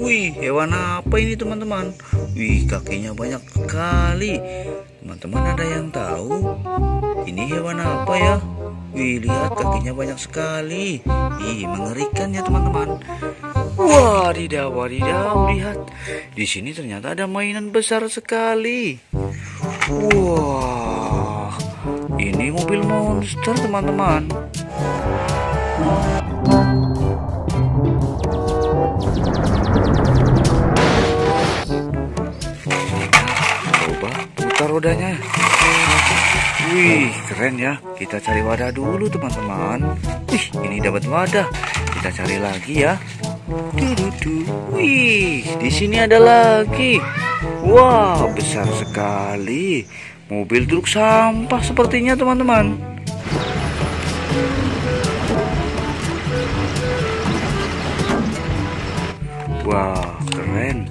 Wih, hewan apa ini teman-teman? Wih, kakinya banyak sekali. Teman-teman ada yang tahu ini hewan apa ya? Wih, lihat kakinya banyak sekali. Ih, mengerikan ya teman-teman. Wadidaw, wadidaw, lihat. Di sini ternyata ada mainan besar sekali. Wah, ini mobil monster teman-teman. Coba putar rodanya. Wih, keren ya. Kita cari wadah dulu teman-teman. Wih, ini dapat wadah. Kita cari lagi ya. Wih, di sini ada lagi. Wah, besar sekali. Mobil truk sampah sepertinya teman-teman. Wah, keren.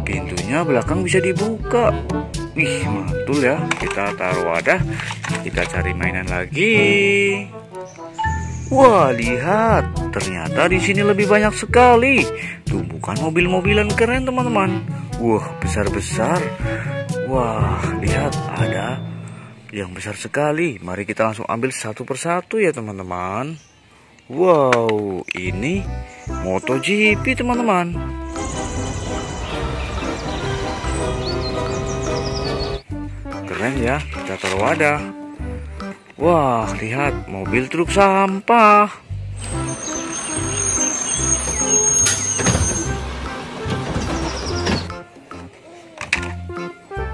Pintunya belakang bisa dibuka. Wih, mantul ya. Kita taruh wadah. Kita cari mainan lagi. Wah, lihat. Ternyata di sini lebih banyak sekali tumpukan mobil-mobilan keren teman-teman. Wah, besar-besar. Wah, lihat ada yang besar sekali. Mari kita langsung ambil satu persatu ya teman-teman. Wow, ini MotoGP teman-teman. Keren ya, kita taruh wadah. Wah, lihat mobil truk sampah.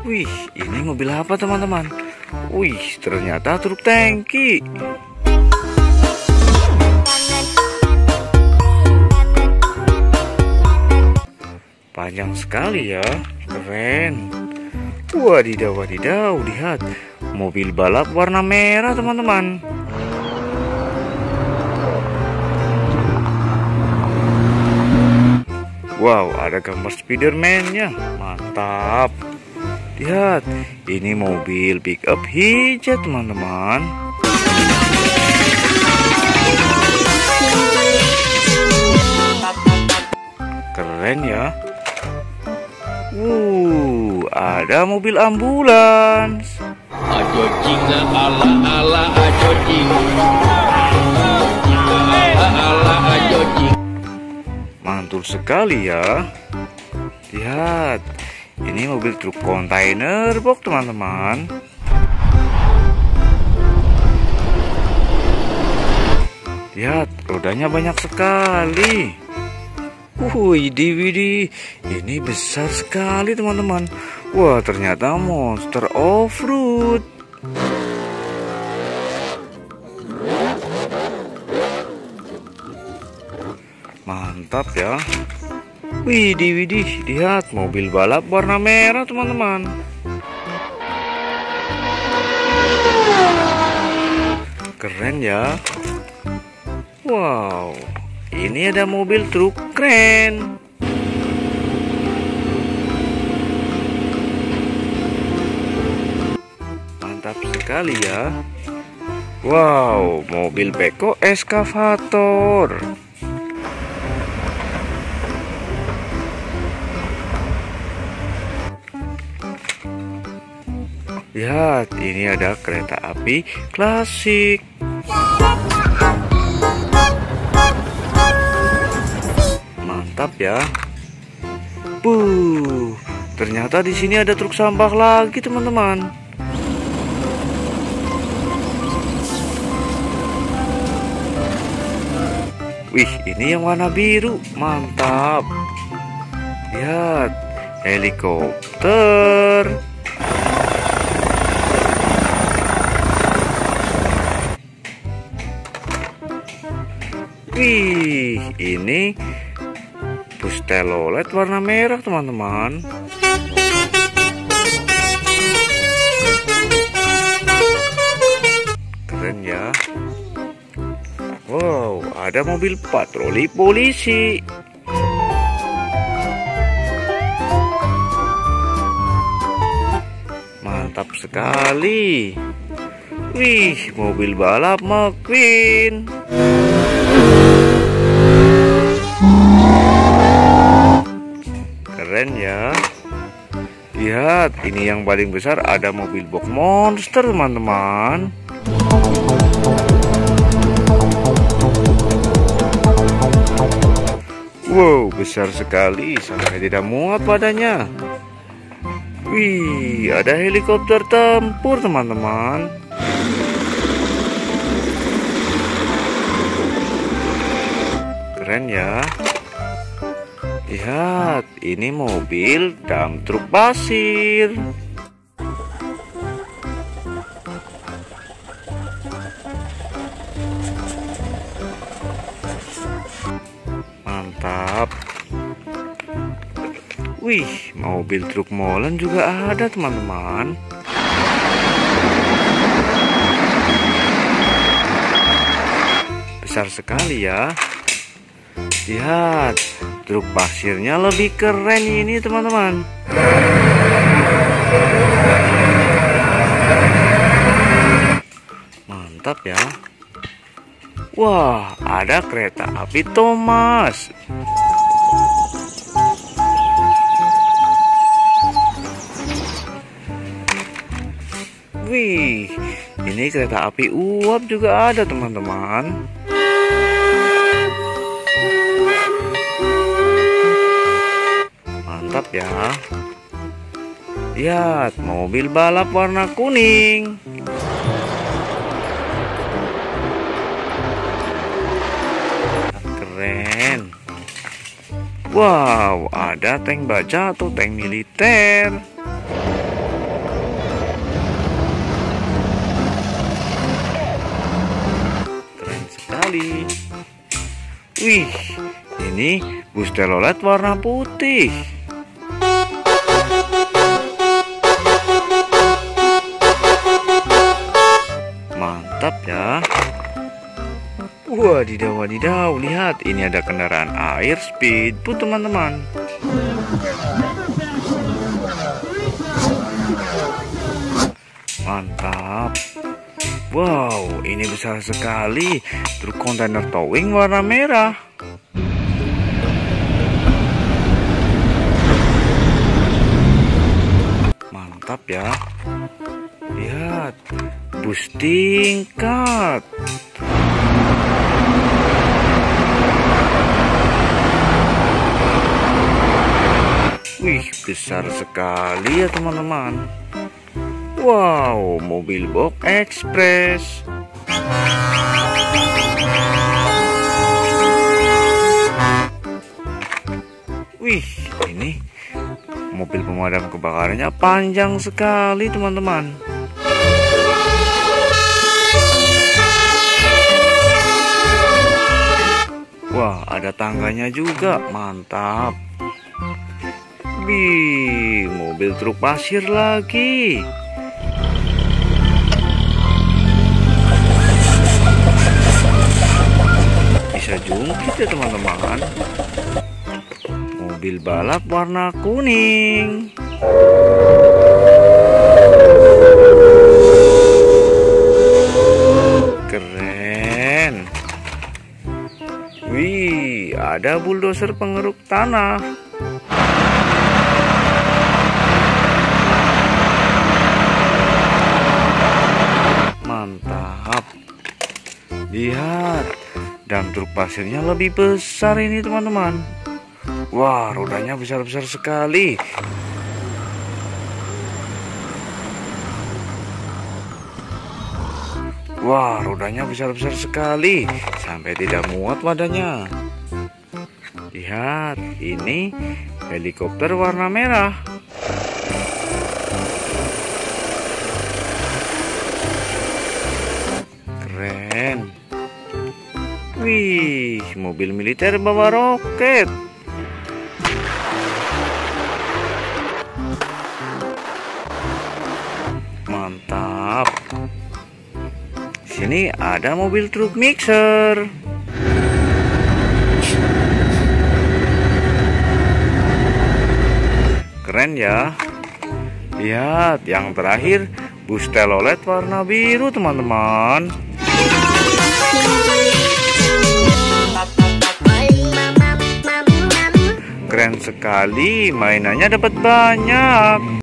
Wih, ini mobil apa teman-teman? Wih, ternyata truk tangki. Panjang sekali ya, keren. Wadidaw, wadidaw, lihat mobil balap warna merah teman-teman. Wow, ada gambar Spiderman-nya, mantap. Lihat, ini mobil pickup hijau teman-teman. Keren ya. Ada mobil ambulans. Mantul sekali ya. Lihat, ini mobil truk kontainer box teman-teman. Lihat, rodanya banyak sekali. Widih, ini besar sekali teman-teman. Wah, ternyata monster off-road. Mantap ya. Widih, lihat mobil balap warna merah teman-teman. Keren ya. Wow, ini ada mobil truk keren. Mantap sekali ya. Wow, mobil beko eskavator. Lihat, ini ada kereta api klasik. Mantap ya. Ternyata di sini ada truk sampah lagi, teman-teman. Wih, ini yang warna biru. Mantap. Lihat, helikopter. Wih, ini bus telolet warna merah, teman-teman. Keren ya. Wow, ada mobil patroli polisi. Mantap sekali. Wih, mobil balap McQueen. Keren ya. Lihat, ini yang paling besar ada mobil box monster teman-teman. Wow, besar sekali sampai tidak muat badannya. Wih, ada helikopter tempur teman-teman. Keren ya. Lihat, ini mobil dump truk pasir. Mantap. Wih, mobil truk molen juga ada teman-teman. Besar sekali ya. Lihat, truk pasirnya lebih keren ini teman-teman. Mantap ya. Wah, ada kereta api Thomas. Wih, ini kereta api uap juga ada teman-teman. Mantap ya. Lihat, mobil balap warna kuning. Keren. Wow, ada tank baja atau tank militer. Keren sekali. Wih, ini bus telolet warna putih. Mantap ya. Wadidaw, wadidaw, lihat, ini ada kendaraan air speedboat teman-teman. Mantap. Wow, ini besar sekali. Truk kontainer towing warna merah. Mantap ya. Lihat, bus tingkat. Wih, besar sekali ya teman-teman. Wow, mobil box ekspres. Wih, ini mobil pemadam kebakarannya panjang sekali teman-teman. Wah, ada tangganya juga, mantap. Wih, mobil truk pasir lagi. Bisa jungkit ya teman-teman. Mobil balap warna kuning. Keren. Wih, ada bulldozer pengeruk tanah. Mantap. Lihat, dam truk pasirnya lebih besar ini teman-teman. Wah, rodanya besar-besar sekali. Wah, rodanya besar-besar sekali sampai tidak muat wadahnya. Lihat, ini helikopter warna merah. Keren. Wih, mobil militer bawa roket. Mantap. Sini ada mobil truk mixer. Keren ya. Lihat, yang terakhir bus telolet warna biru teman-teman. keren sekali, mainannya dapat banyak.